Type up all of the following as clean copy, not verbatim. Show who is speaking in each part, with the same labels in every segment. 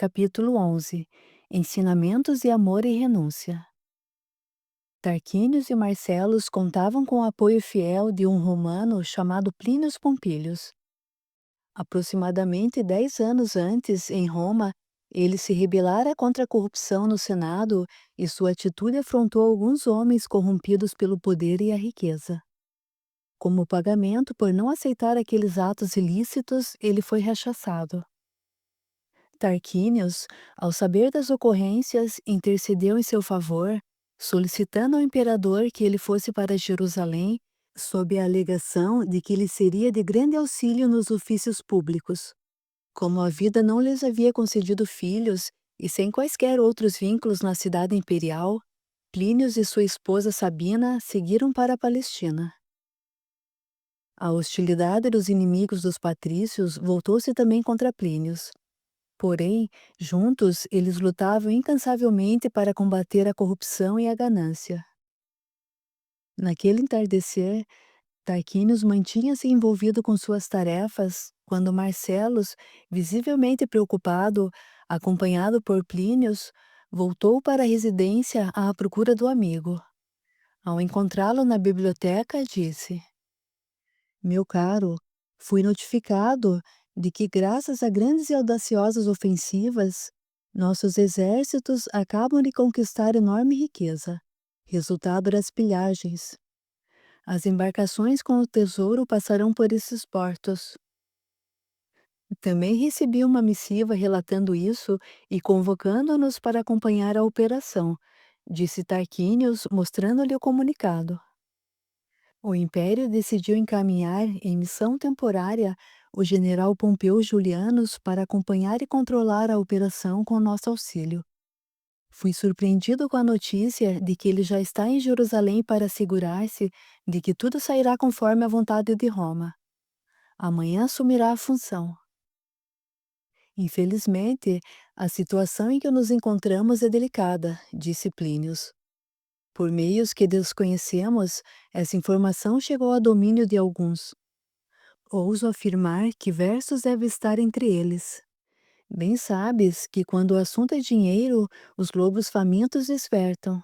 Speaker 1: capítulo 11. Ensinamentos e amor e renúncia. Tarquínios e Marcelos contavam com o apoio fiel de um romano chamado Plínio Pompílios. Aproximadamente 10 anos antes, em Roma, ele se rebelara contra a corrupção no Senado e sua atitude afrontou alguns homens corrompidos pelo poder e a riqueza. Como pagamento por não aceitar aqueles atos ilícitos, ele foi rechaçado. Tarquínios, ao saber das ocorrências, intercedeu em seu favor, solicitando ao imperador que ele fosse para Jerusalém, sob a alegação de que lhe seria de grande auxílio nos ofícios públicos. Como a vida não lhes havia concedido filhos, e sem quaisquer outros vínculos na cidade imperial, Plínio e sua esposa Sabina seguiram para a Palestina. A hostilidade dos inimigos dos patrícios voltou-se também contra Plínio. Porém, juntos eles lutavam incansavelmente para combater a corrupção e a ganância. Naquele entardecer, Tarquínios mantinha-se envolvido com suas tarefas, quando Marcelos, visivelmente preocupado, acompanhado por Plínios, voltou para a residência à procura do amigo. Ao encontrá-lo na biblioteca, disse: Meu caro, fui notificado de que, graças a grandes e audaciosas ofensivas, nossos exércitos acabam de conquistar enorme riqueza, resultado das pilhagens. As embarcações com o tesouro passarão por esses portos. Também recebi uma missiva relatando isso e convocando-nos para acompanhar a operação, disse Tarquínios, mostrando-lhe o comunicado. O Império decidiu encaminhar, em missão temporária, o general Pompeu Julianus para acompanhar e controlar a operação com nosso auxílio. Fui surpreendido com a notícia de que ele já está em Jerusalém para assegurar-se de que tudo sairá conforme a vontade de Roma. Amanhã assumirá a função. Infelizmente, a situação em que nos encontramos é delicada, disse Plínios. Por meios que desconhecemos, essa informação chegou ao domínio de alguns. Ouso afirmar que Versos deve estar entre eles. Bem sabes que quando o assunto é dinheiro, os lobos famintos despertam.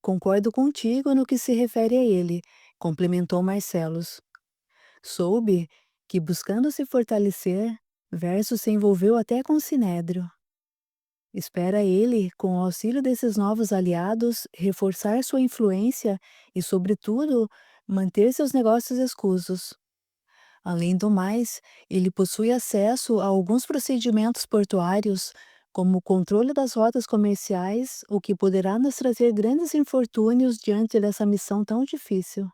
Speaker 1: Concordo contigo no que se refere a ele, complementou Marcelos. Soube que, buscando se fortalecer, Versos se envolveu até com Sinédrio. Espera ele, com o auxílio desses novos aliados, reforçar sua influência e, sobretudo, manter seus negócios escusos. Além do mais, ele possui acesso a alguns procedimentos portuários, como o controle das rotas comerciais, o que poderá nos trazer grandes infortúnios diante dessa missão tão difícil.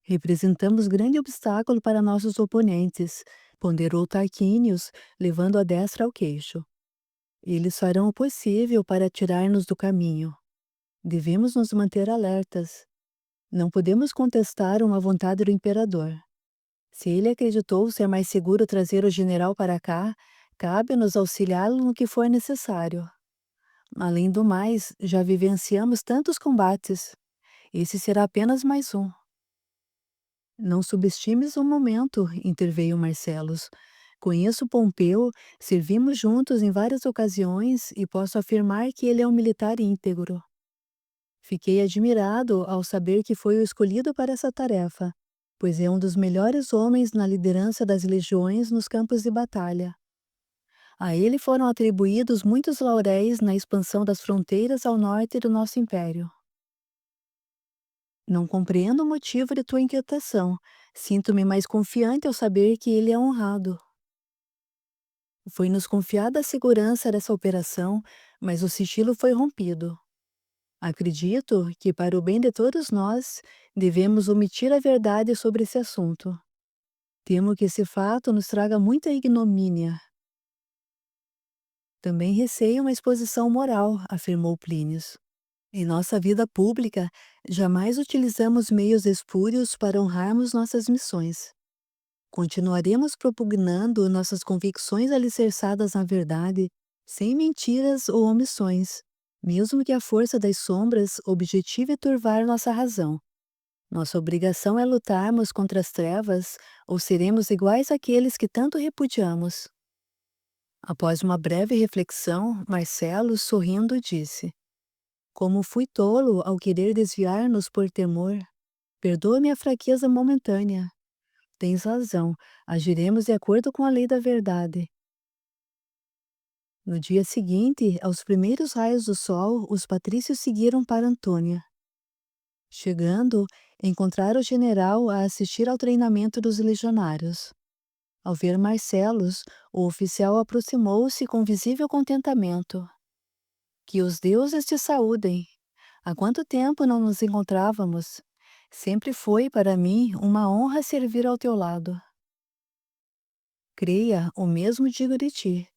Speaker 1: Representamos grande obstáculo para nossos oponentes, ponderou Tarquínios, levando a destra ao queixo. Eles farão o possível para tirar-nos do caminho. Devemos nos manter alertas. Não podemos contestar uma vontade do imperador. Se ele acreditou ser mais seguro trazer o general para cá, cabe-nos auxiliá-lo no que for necessário. Além do mais, já vivenciamos tantos combates. Esse será apenas mais um. Não subestimes o momento, interveio Marcelos. Conheço Pompeu, servimos juntos em várias ocasiões e posso afirmar que ele é um militar íntegro. Fiquei admirado ao saber que foi o escolhido para essa tarefa, pois é um dos melhores homens na liderança das legiões nos campos de batalha. A ele foram atribuídos muitos lauréis na expansão das fronteiras ao norte do nosso império. Não compreendo o motivo de tua inquietação. Sinto-me mais confiante ao saber que ele é honrado. Foi-nos confiada a segurança dessa operação, mas o sigilo foi rompido. Acredito que, para o bem de todos nós, devemos omitir a verdade sobre esse assunto. Temo que esse fato nos traga muita ignomínia. Também receio uma exposição moral, afirmou Plínios. Em nossa vida pública, jamais utilizamos meios espúrios para honrarmos nossas missões. Continuaremos propugnando nossas convicções alicerçadas na verdade, sem mentiras ou omissões, mesmo que a força das sombras objetive turvar nossa razão. Nossa obrigação é lutarmos contra as trevas, ou seremos iguais àqueles que tanto repudiamos. Após uma breve reflexão, Marcelo, sorrindo, disse: Como fui tolo ao querer desviar-nos por temor. Perdoa-me a fraqueza momentânea. Tens razão, agiremos de acordo com a lei da verdade. No dia seguinte, aos primeiros raios do sol, os patrícios seguiram para Antônia. Chegando, encontraram o general a assistir ao treinamento dos legionários. Ao ver Marcelos, o oficial aproximou-se com visível contentamento. Que os deuses te saúdem. Há quanto tempo não nos encontrávamos? Sempre foi para mim uma honra servir ao teu lado. Creia, o mesmo digo de ti.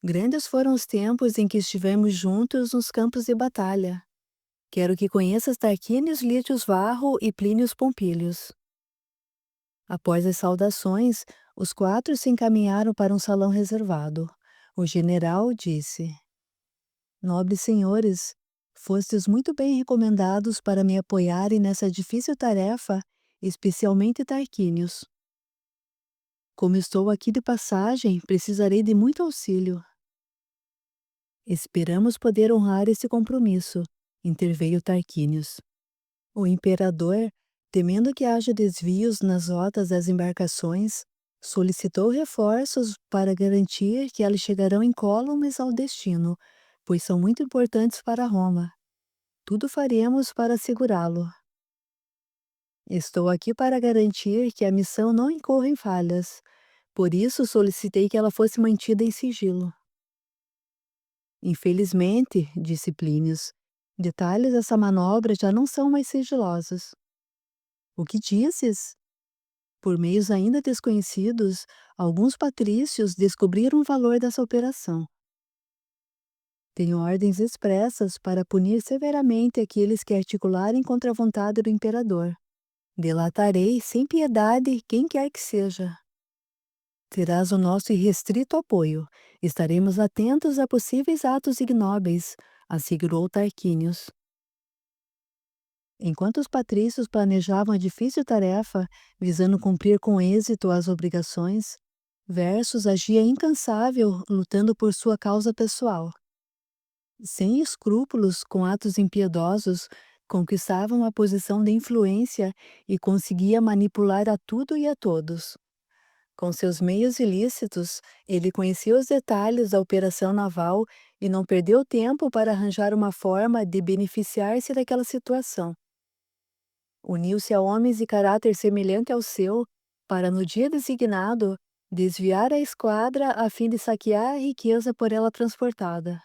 Speaker 1: Grandes foram os tempos em que estivemos juntos nos campos de batalha. Quero que conheças Tarquínios Lítios Varro e Plínios Pompílios. Após as saudações, os 4 se encaminharam para um salão reservado. O general disse: Nobres senhores, fostes muito bem recomendados para me apoiarem nessa difícil tarefa, especialmente Tarquínios. Como estou aqui de passagem, precisarei de muito auxílio. Esperamos poder honrar esse compromisso, interveio Tarquínios. O imperador, temendo que haja desvios nas rotas das embarcações, solicitou reforços para garantir que elas chegarão incólumes ao destino, pois são muito importantes para Roma. Tudo faremos para assegurá-lo. Estou aqui para garantir que a missão não incorra em falhas, por isso solicitei que ela fosse mantida em sigilo. Infelizmente, disse Plínios, detalhes dessa manobra já não são mais sigilosos. O que dizes? Por meios ainda desconhecidos, alguns patrícios descobriram o valor dessa operação. Tenho ordens expressas para punir severamente aqueles que articularem contra a vontade do imperador. Delatarei sem piedade quem quer que seja. Terás o nosso irrestrito apoio. Estaremos atentos a possíveis atos ignóbeis, assegurou Tarquínios. Enquanto os patrícios planejavam a difícil tarefa, visando cumprir com êxito as obrigações, Versus agia incansável, lutando por sua causa pessoal. Sem escrúpulos, com atos impiedosos, conquistava uma posição de influência e conseguia manipular a tudo e a todos. Com seus meios ilícitos, ele conhecia os detalhes da operação naval e não perdeu tempo para arranjar uma forma de beneficiar-se daquela situação. Uniu-se a homens de caráter semelhante ao seu, para no dia designado, desviar a esquadra a fim de saquear a riqueza por ela transportada.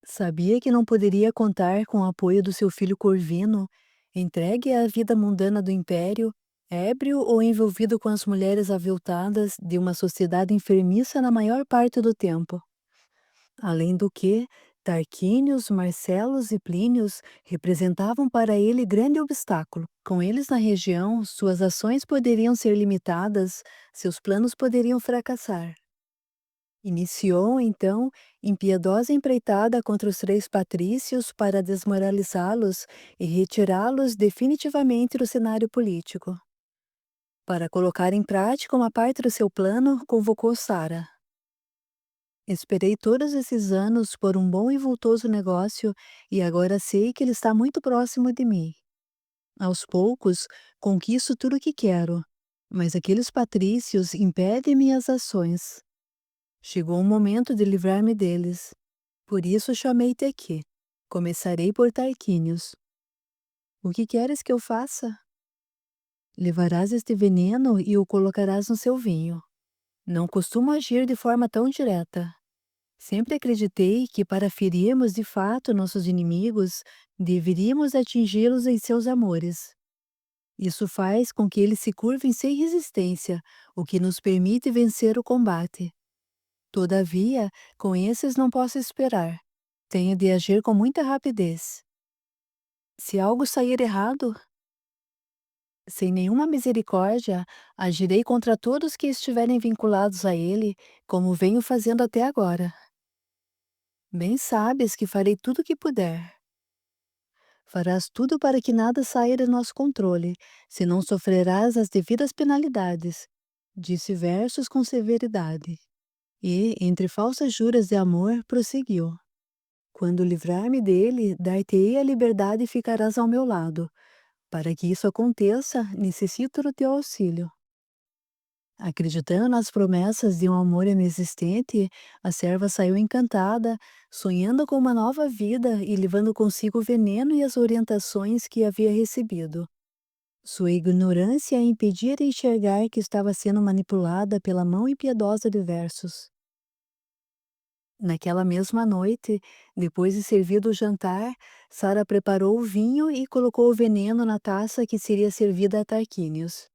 Speaker 1: Sabia que não poderia contar com o apoio do seu filho Corvino, entregue à vida mundana do império, ébrio ou envolvido com as mulheres aviltadas de uma sociedade enfermiça na maior parte do tempo. Além do que, Tarquínios, Marcelos e Plínios representavam para ele grande obstáculo. Com eles na região, suas ações poderiam ser limitadas, seus planos poderiam fracassar. Iniciou, então, impiedosa empreitada contra os 3 patrícios para desmoralizá-los e retirá-los definitivamente do cenário político. Para colocar em prática uma parte do seu plano, convocou Sara. Esperei todos esses anos por um bom e vultoso negócio e agora sei que ele está muito próximo de mim. Aos poucos, conquisto tudo o que quero, mas aqueles patrícios impedem minhas ações. Chegou o momento de livrar-me deles. Por isso chamei-te aqui. Começarei por Tarquínios. O que queres que eu faça? Levarás este veneno e o colocarás no seu vinho. Não costumo agir de forma tão direta. Sempre acreditei que para ferirmos de fato nossos inimigos, deveríamos atingi-los em seus amores. Isso faz com que eles se curvem sem resistência, o que nos permite vencer o combate. Todavia, com esses não posso esperar. Tenho de agir com muita rapidez. Se algo sair errado, sem nenhuma misericórdia, agirei contra todos que estiverem vinculados a ele, como venho fazendo até agora. Bem sabes que farei tudo o que puder. Farás tudo para que nada saia do nosso controle, senão sofrerás as devidas penalidades, disse Versus com severidade. E, entre falsas juras de amor, prosseguiu: Quando livrar-me dele, dar-te-ei a liberdade e ficarás ao meu lado. Para que isso aconteça, necessito do teu auxílio. Acreditando nas promessas de um amor inexistente, a serva saiu encantada, sonhando com uma nova vida e levando consigo o veneno e as orientações que havia recebido. Sua ignorância a impedia de enxergar que estava sendo manipulada pela mão impiedosa de Versos. Naquela mesma noite, depois de servido o jantar, Sara preparou o vinho e colocou o veneno na taça que seria servida a Tarquínios.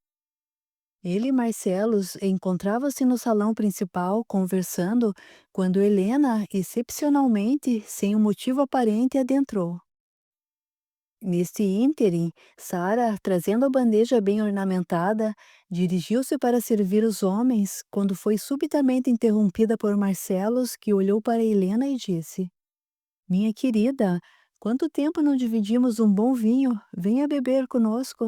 Speaker 1: Ele e Marcelos encontravam-se no salão principal conversando quando Helena, excepcionalmente, sem um motivo aparente, adentrou. Neste ínterim, Sara, trazendo a bandeja bem ornamentada, dirigiu-se para servir os homens, quando foi subitamente interrompida por Marcelos, que olhou para Helena e disse: Minha querida, quanto tempo não dividimos um bom vinho? Venha beber conosco.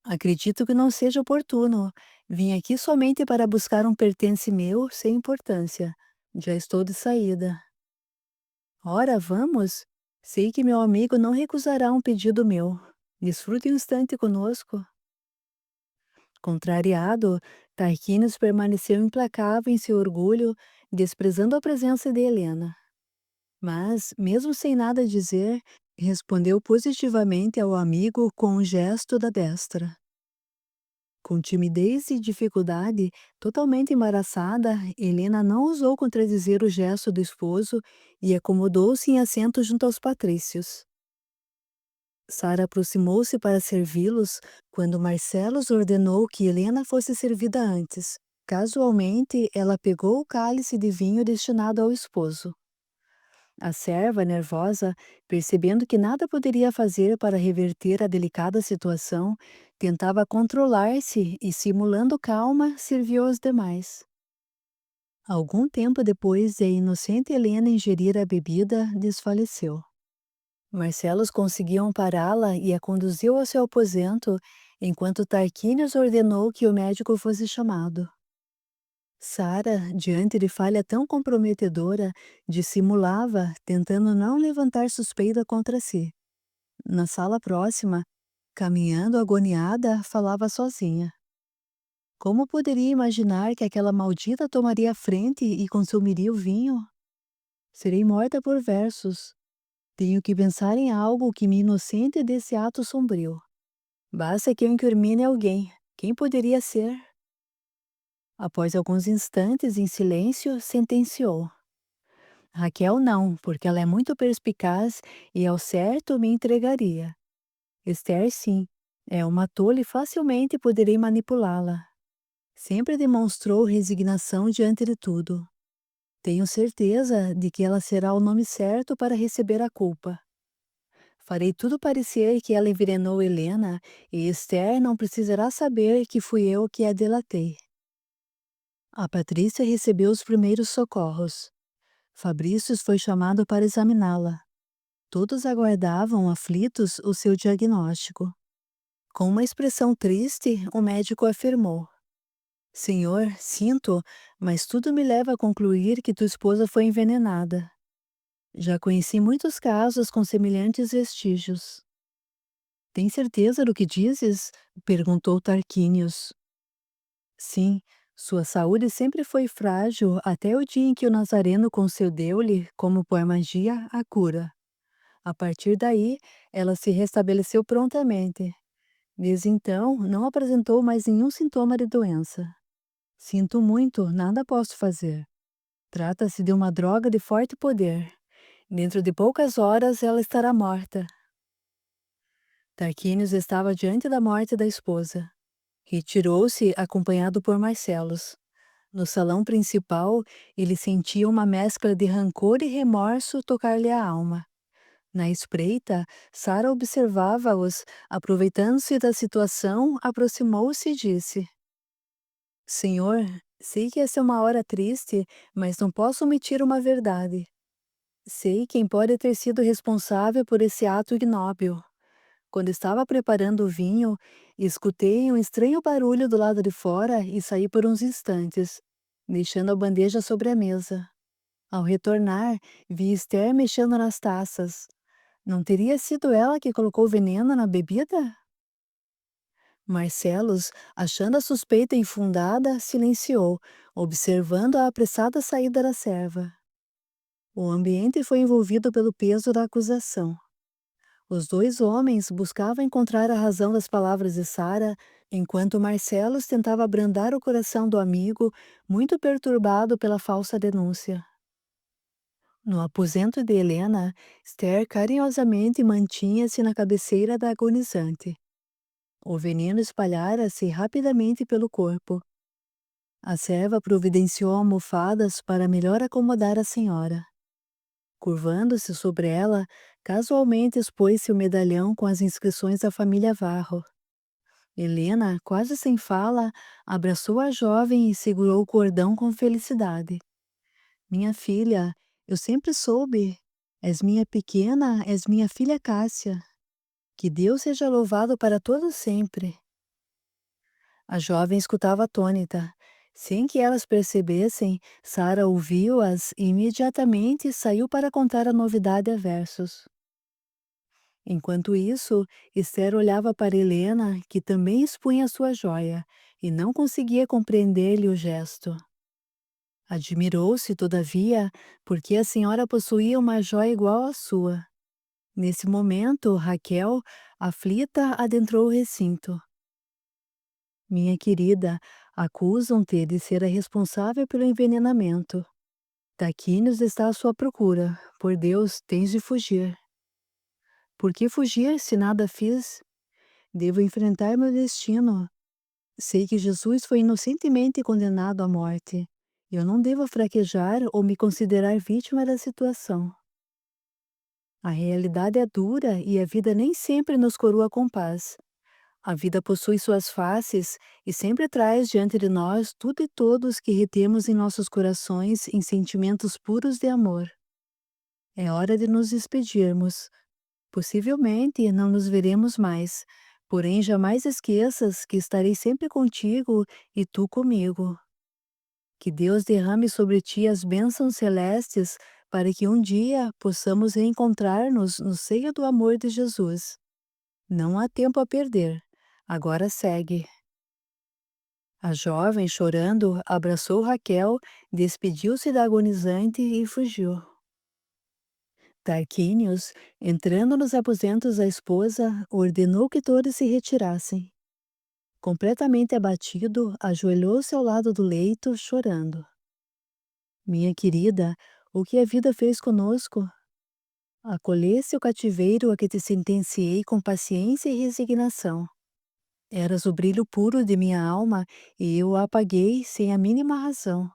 Speaker 1: Acredito que não seja oportuno. Vim aqui somente para buscar um pertence meu sem importância. Já estou de saída. Ora, vamos? Sei que meu amigo não recusará um pedido meu. Desfrute um instante conosco. Contrariado, Tarquinius permaneceu implacável em seu orgulho, desprezando a presença de Helena. Mas, mesmo sem nada dizer, respondeu positivamente ao amigo com um gesto da destra. Com timidez e dificuldade, totalmente embaraçada, Helena não ousou contradizer o gesto do esposo e acomodou-se em assento junto aos patrícios. Sara aproximou-se para servi-los quando Marcelos ordenou que Helena fosse servida antes. Casualmente, ela pegou o cálice de vinho destinado ao esposo. A serva, nervosa, percebendo que nada poderia fazer para reverter a delicada situação, tentava controlar-se e, simulando calma, serviu aos demais. Algum tempo depois de a inocente Helena ingerir a bebida, desfaleceu. Marcelos conseguiu ampará-la e a conduziu ao seu aposento, enquanto Tarquínios ordenou que o médico fosse chamado. Sara, diante de falha tão comprometedora, dissimulava, tentando não levantar suspeita contra si. Na sala próxima, caminhando agoniada, falava sozinha. Como poderia imaginar que aquela maldita tomaria a frente e consumiria o vinho? Serei morta por Versos. Tenho que pensar em algo que me inocente desse ato sombrio. Basta que eu incrimine alguém. Quem poderia ser? Após alguns instantes em silêncio, sentenciou: Raquel não, porque ela é muito perspicaz e ao certo me entregaria. Esther sim, é uma tola e facilmente poderei manipulá-la. Sempre demonstrou resignação diante de tudo. Tenho certeza de que ela será o nome certo para receber a culpa. Farei tudo parecer que ela envenenou Helena e Esther não precisará saber que fui eu que a delatei. A Patrícia recebeu os primeiros socorros. Fabrícios foi chamado para examiná-la. Todos aguardavam, aflitos, o seu diagnóstico. Com uma expressão triste, o médico afirmou: Senhor, sinto, mas tudo me leva a concluir que tua esposa foi envenenada. Já conheci muitos casos com semelhantes vestígios. Tem certeza do que dizes? Perguntou Tarquínios. Sim, sua saúde sempre foi frágil até o dia em que o Nazareno concedeu-lhe, como por magia, a cura. A partir daí, ela se restabeleceu prontamente. Desde então, não apresentou mais nenhum sintoma de doença. Sinto muito, nada posso fazer. Trata-se de uma droga de forte poder. Dentro de poucas horas ela estará morta. Tarquínios estava diante da morte da esposa. Retirou-se acompanhado por Marcelos. No salão principal, ele sentia uma mescla de rancor e remorso tocar-lhe a alma. Na espreita, Sara observava-os, aproveitando-se da situação, aproximou-se e disse: Senhor, sei que essa é uma hora triste, mas não posso omitir uma verdade. Sei quem pode ter sido responsável por esse ato ignóbil. Quando estava preparando o vinho, escutei um estranho barulho do lado de fora e saí por uns instantes. deixando a bandeja sobre a mesa. Ao retornar, vi Esther mexendo nas taças. Não teria sido ela que colocou veneno na bebida? Marcelos, achando a suspeita infundada, silenciou, observando a apressada saída da serva. O ambiente foi envolvido pelo peso da acusação. Os dois homens buscavam encontrar a razão das palavras de Sara, enquanto Marcelos tentava abrandar o coração do amigo, muito perturbado pela falsa denúncia. No aposento de Helena, Esther carinhosamente mantinha-se na cabeceira da agonizante. O veneno espalhara-se rapidamente pelo corpo. A serva providenciou almofadas para melhor acomodar a senhora. Curvando-se sobre ela, casualmente expôs-se o medalhão com as inscrições da família Varro. Helena, quase sem fala, abraçou a jovem e segurou o cordão com felicidade. Minha filha, eu sempre soube. És minha pequena, és minha filha Cássia. Que Deus seja louvado para todo sempre. A jovem escutava atônita. Sem que elas percebessem, Sara ouviu-as e imediatamente saiu para contar a novidade a versos. Enquanto isso, Esther olhava para Helena, que também expunha sua joia, e não conseguia compreender-lhe o gesto. Admirou-se, todavia, porque a senhora possuía uma joia igual à sua. Nesse momento, Raquel, aflita, adentrou o recinto. Minha querida, acusam-te de ser a responsável pelo envenenamento. Taquínios está à sua procura. Por Deus, tens de fugir. Por que fugir se nada fiz? Devo enfrentar meu destino. Sei que Jesus foi inocentemente condenado à morte. Eu não devo fraquejar ou me considerar vítima da situação. A realidade é dura e a vida nem sempre nos coroa com paz. A vida possui suas faces e sempre traz diante de nós tudo e todos que retemos em nossos corações em sentimentos puros de amor. É hora de nos despedirmos. Possivelmente não nos veremos mais, porém jamais esqueças que estarei sempre contigo e tu comigo. Que Deus derrame sobre ti as bênçãos celestes para que um dia possamos reencontrar-nos no seio do amor de Jesus. Não há tempo a perder. Agora segue. A jovem, chorando, abraçou Raquel, despediu-se da agonizante e fugiu. Tarquínios, entrando nos aposentos da esposa, ordenou que todos se retirassem. Completamente abatido, ajoelhou-se ao lado do leito, chorando. Minha querida, o que a vida fez conosco? Acolhesse o cativeiro a que te sentenciei com paciência e resignação. Eras o brilho puro de minha alma e eu o apaguei sem a mínima razão.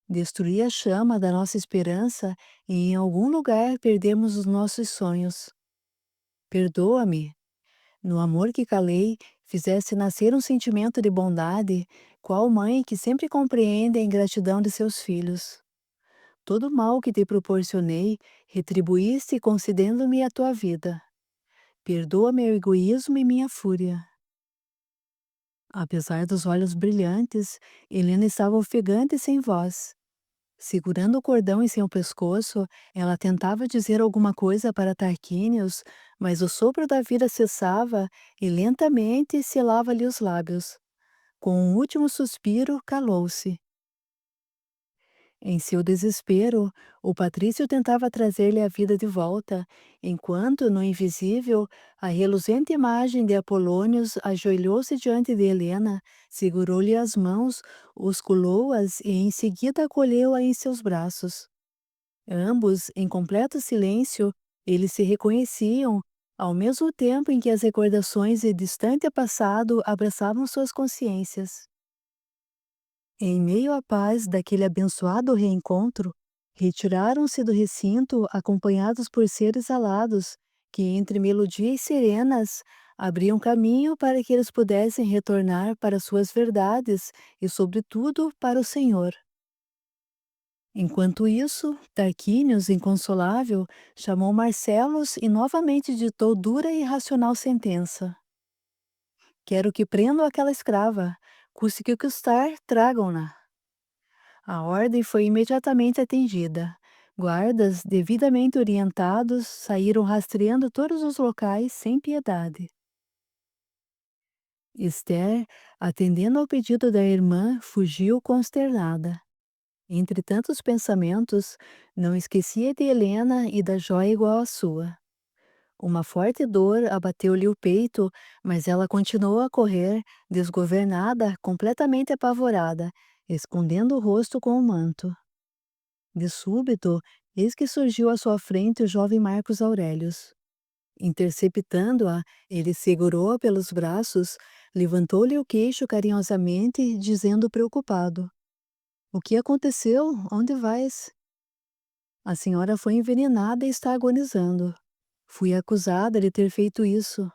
Speaker 1: Destruí a chama da nossa esperança e em algum lugar perdemos os nossos sonhos. Perdoa-me. No amor que calei, fizeste nascer um sentimento de bondade, qual mãe que sempre compreende a ingratidão de seus filhos. Todo o mal que te proporcionei, retribuíste concedendo-me a tua vida. Perdoa meu egoísmo e minha fúria. Apesar dos olhos brilhantes, Helena estava ofegante e sem voz. Segurando o cordão em seu pescoço, ela tentava dizer alguma coisa para Tarquínios, mas o sopro da vida cessava e lentamente selava-lhe os lábios. Com um último suspiro, calou-se. Em seu desespero, o patrício tentava trazer-lhe a vida de volta, enquanto, no invisível, a reluzente imagem de Apolônios ajoelhou-se diante de Helena, segurou-lhe as mãos, osculou-as e em seguida acolheu-a em seus braços. Ambos, em completo silêncio, eles se reconheciam, ao mesmo tempo em que as recordações de distante passado abraçavam suas consciências. Em meio à paz daquele abençoado reencontro, retiraram-se do recinto acompanhados por seres alados, que entre melodias serenas abriam caminho para que eles pudessem retornar para suas verdades e, sobretudo, para o Senhor. Enquanto isso, Tarquínios, inconsolável, chamou Marcelos e novamente ditou dura e irracional sentença. Quero que prendam aquela escrava, custe que custar, tragam-na. A ordem foi imediatamente atendida. Guardas, devidamente orientados, saíram rastreando todos os locais sem piedade. Esther, atendendo ao pedido da irmã, fugiu consternada. Entre tantos pensamentos, não esquecia de Helena e da joia igual à sua. Uma forte dor abateu-lhe o peito, mas ela continuou a correr, desgovernada, completamente apavorada, escondendo o rosto com o manto. De súbito, eis que surgiu à sua frente o jovem Marcos Aurelius. Interceptando-a, ele segurou-a pelos braços, levantou-lhe o queixo carinhosamente, dizendo preocupado: "O que aconteceu? Onde vais?" "A senhora foi envenenada e está agonizando. Fui acusada de ter feito isso.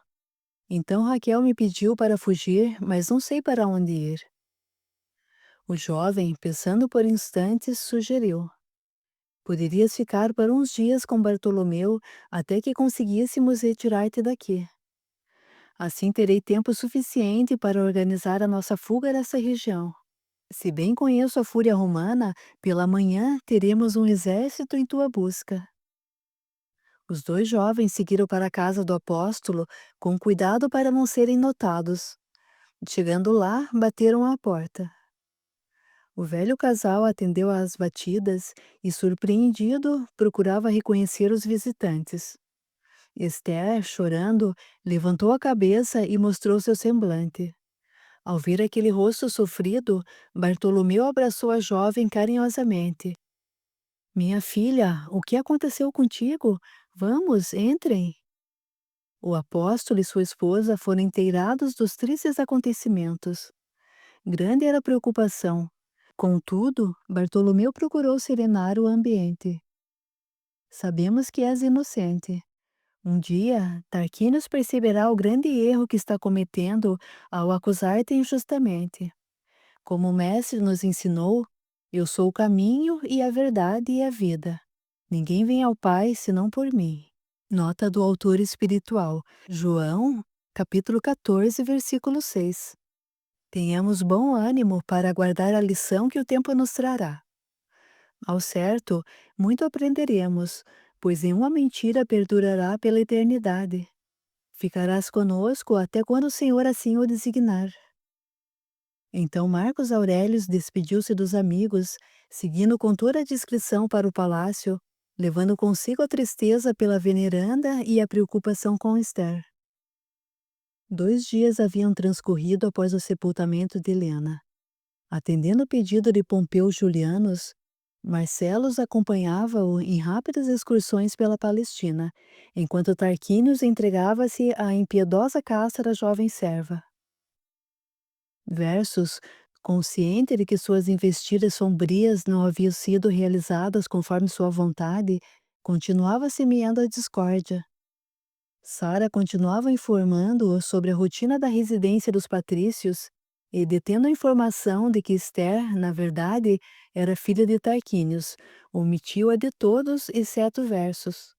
Speaker 1: Então Raquel me pediu para fugir, mas não sei para onde ir." O jovem, pensando por instantes, sugeriu: "Poderias ficar por uns dias com Bartolomeu até que conseguíssemos retirar-te daqui. Assim terei tempo suficiente para organizar a nossa fuga dessa região. Se bem conheço a fúria romana, pela manhã teremos um exército em tua busca." Os dois jovens seguiram para a casa do apóstolo, com cuidado para não serem notados. Chegando lá, bateram à porta. O velho casal atendeu às batidas e, surpreendido, procurava reconhecer os visitantes. Esther, chorando, levantou a cabeça e mostrou seu semblante. Ao ver aquele rosto sofrido, Bartolomeu abraçou a jovem carinhosamente. "Minha filha, o que aconteceu contigo? Vamos, entrem." O apóstolo e sua esposa foram inteirados dos tristes acontecimentos. Grande era a preocupação. Contudo, Bartolomeu procurou serenar o ambiente. "Sabemos que és inocente. Um dia, Tarquínios perceberá o grande erro que está cometendo ao acusar-te injustamente. Como o Mestre nos ensinou, eu sou o caminho e a verdade e a vida. Ninguém vem ao Pai senão por mim." Nota do autor espiritual, João, capítulo 14, versículo 6. Tenhamos bom ânimo para aguardar a lição que o tempo nos trará. Ao certo, muito aprenderemos, pois nenhuma mentira perdurará pela eternidade. Ficarás conosco até quando o Senhor assim o designar. Então Marcos Aurelius despediu-se dos amigos, seguindo com toda a discrição para o palácio, levando consigo a tristeza pela veneranda e a preocupação com Esther. 2 dias haviam transcorrido após o sepultamento de Helena. Atendendo o pedido de Pompeu Julianus, Marcelos acompanhava-o em rápidas excursões pela Palestina, enquanto Tarquínios entregava-se à impiedosa caça da jovem serva. Versus, consciente de que suas investidas sombrias não haviam sido realizadas conforme sua vontade, continuava semeando a discórdia. Sara continuava informando-o sobre a rotina da residência dos patrícios e, detendo a informação de que Esther, na verdade, era filha de Tarquínios, omitiu-a de todos exceto Versus.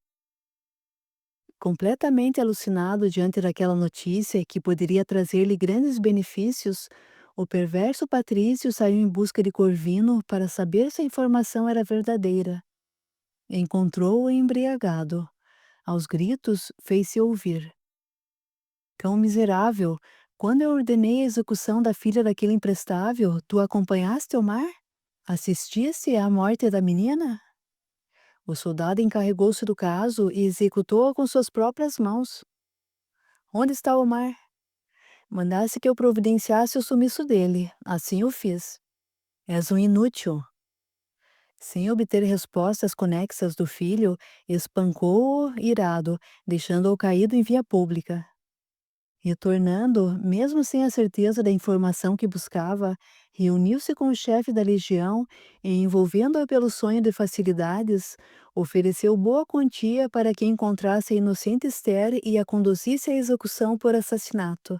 Speaker 1: Completamente alucinado diante daquela notícia que poderia trazer-lhe grandes benefícios, o perverso patrício saiu em busca de Corvino para saber se a informação era verdadeira. Encontrou-o embriagado. Aos gritos, fez-se ouvir: "Cão miserável, quando eu ordenei a execução da filha daquele imprestável, tu acompanhaste o mar? Assististe à morte da menina?" O soldado encarregou-se do caso e executou-a com suas próprias mãos. "Onde está o mar?" "Mandasse que eu providenciasse o sumiço dele, assim o fiz." "És um inútil." Sem obter respostas conexas do filho, espancou-o irado, deixando-o caído em via pública. Retornando, mesmo sem a certeza da informação que buscava, reuniu-se com o chefe da legião e, envolvendo-o pelo sonho de facilidades, ofereceu boa quantia para que encontrasse a inocente Esther e a conduzisse à execução por assassinato.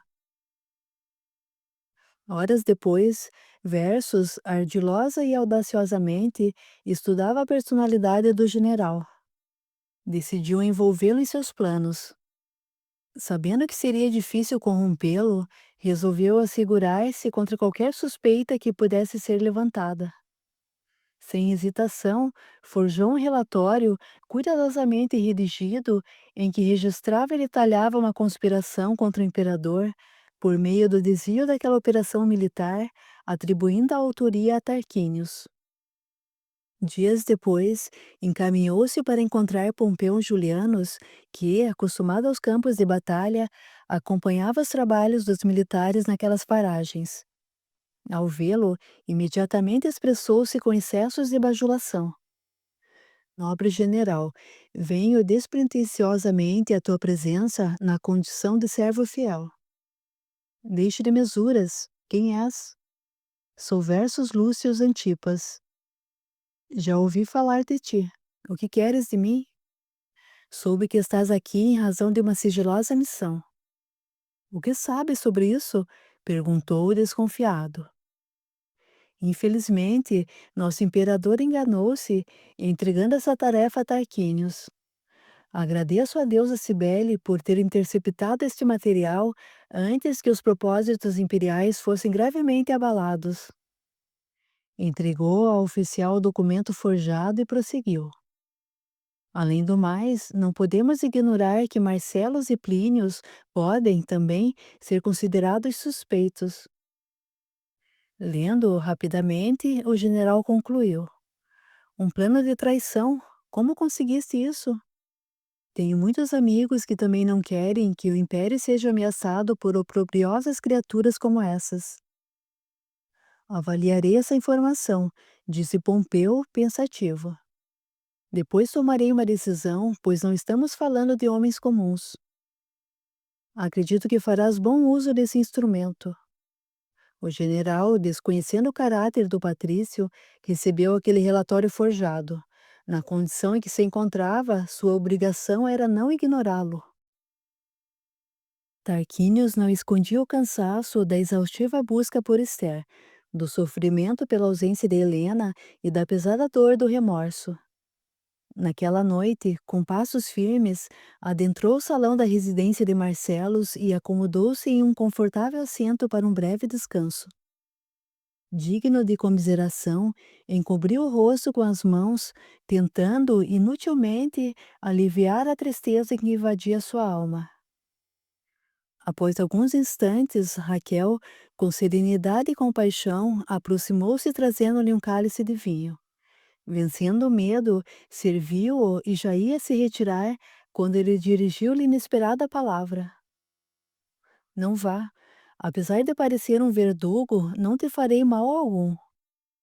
Speaker 1: Horas depois, Versus, ardilosa e audaciosamente, estudava a personalidade do general. Decidiu envolvê-lo em seus planos. Sabendo que seria difícil corrompê-lo, resolveu assegurar-se contra qualquer suspeita que pudesse ser levantada. Sem hesitação, forjou um relatório cuidadosamente redigido em que registrava e detalhava uma conspiração contra o imperador por meio do desvio daquela operação militar, atribuindo a autoria a Tarquínios. Dias depois, encaminhou-se para encontrar Pompeu Julianus, que, acostumado aos campos de batalha, acompanhava os trabalhos dos militares naquelas paragens. Ao vê-lo, imediatamente expressou-se com excessos de bajulação. Nobre general, venho despretensiosamente à tua presença na condição de servo fiel. Deixe de mesuras. Quem és? Sou Versus Lúcius Antipas. Já ouvi falar de ti. O que queres de mim? Soube que estás aqui em razão de uma sigilosa missão. O que sabes sobre isso? Perguntou o desconfiado. Infelizmente, nosso imperador enganou-se, entregando essa tarefa a Tarquínios. Agradeço a deusa Cibele por ter interceptado este material antes que os propósitos imperiais fossem gravemente abalados. Entregou ao oficial o documento forjado e prosseguiu. Além do mais, não podemos ignorar que Marcelos e Plínios podem, também, ser considerados suspeitos. Lendo rapidamente, o general concluiu. Um plano de traição? Como conseguiste isso? Tenho muitos amigos que também não querem que o império seja ameaçado por oprobriosas criaturas como essas. Avaliarei essa informação, disse Pompeu, pensativo. Depois tomarei uma decisão, pois não estamos falando de homens comuns. Acredito que farás bom uso desse instrumento. O general, desconhecendo o caráter do patrício, recebeu aquele relatório forjado. Na condição em que se encontrava, sua obrigação era não ignorá-lo. Tarquínios não escondia o cansaço da exaustiva busca por Esther, do sofrimento pela ausência de Helena e da pesada dor do remorso. Naquela noite, com passos firmes, adentrou o salão da residência de Marcelos e acomodou-se em um confortável assento para um breve descanso. Digno de comiseração, encobriu o rosto com as mãos, tentando, inutilmente, aliviar a tristeza que invadia sua alma. Após alguns instantes, Raquel, com serenidade e compaixão, aproximou-se trazendo-lhe um cálice de vinho. Vencendo o medo, serviu-o e já ia se retirar quando ele dirigiu-lhe inesperada palavra. Não vá. Apesar de parecer um verdugo, não te farei mal algum.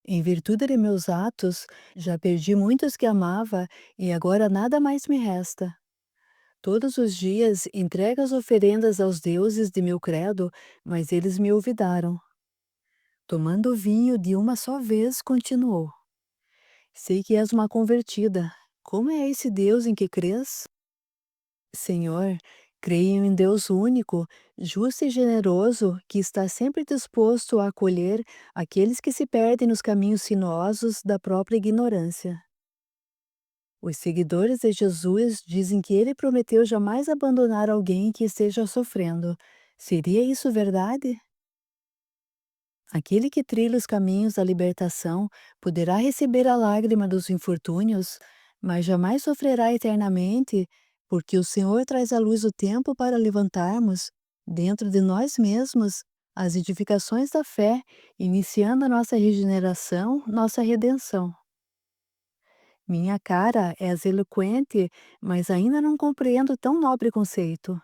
Speaker 1: Em virtude de meus atos, já perdi muitos que amava e agora nada mais me resta. Todos os dias entrego as oferendas aos deuses de meu credo, mas eles me olvidaram. Tomando o vinho de uma só vez, continuou. Sei que és uma convertida. Como é esse Deus em que crês? Senhor, creio em Deus único, justo e generoso, que está sempre disposto a acolher aqueles que se perdem nos caminhos sinuosos da própria ignorância. Os seguidores de Jesus dizem que ele prometeu jamais abandonar alguém que esteja sofrendo. Seria isso verdade? Aquele que trilha os caminhos da libertação poderá receber a lágrima dos infortúnios, mas jamais sofrerá eternamente, porque o Senhor traz à luz o tempo para levantarmos, dentro de nós mesmos, as edificações da fé, iniciando a nossa regeneração, nossa redenção. Minha cara, és eloquente, mas ainda não compreendo tão nobre conceito.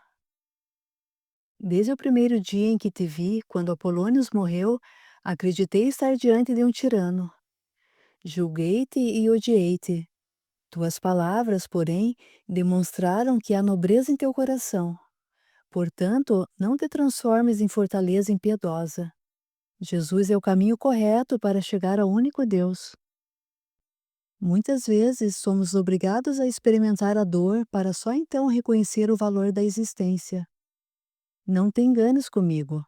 Speaker 1: Desde o primeiro dia em que te vi, quando Apolônios morreu, acreditei estar diante de um tirano. Julguei-te e odiei-te. Tuas palavras, porém, demonstraram que há nobreza em teu coração. Portanto, não te transformes em fortaleza impiedosa. Jesus é o caminho correto para chegar ao único Deus. Muitas vezes somos obrigados a experimentar a dor para só então reconhecer o valor da existência. Não te enganes comigo.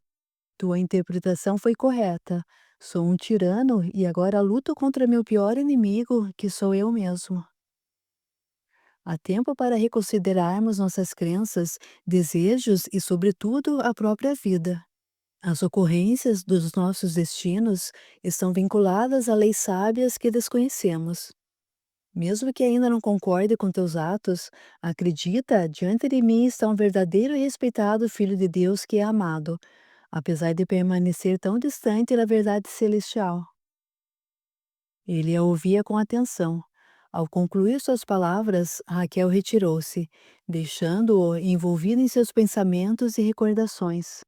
Speaker 1: Tua interpretação foi correta. Sou um tirano e agora luto contra meu pior inimigo, que sou eu mesmo. Há tempo para reconsiderarmos nossas crenças, desejos e, sobretudo, a própria vida. As ocorrências dos nossos destinos estão vinculadas a leis sábias que desconhecemos. Mesmo que ainda não concorde com teus atos, acredita, diante de mim está um verdadeiro e respeitado Filho de Deus que é amado, apesar de permanecer tão distante da verdade celestial. Ele a ouvia com atenção. Ao concluir suas palavras, Raquel retirou-se, deixando-o envolvido em seus pensamentos e recordações.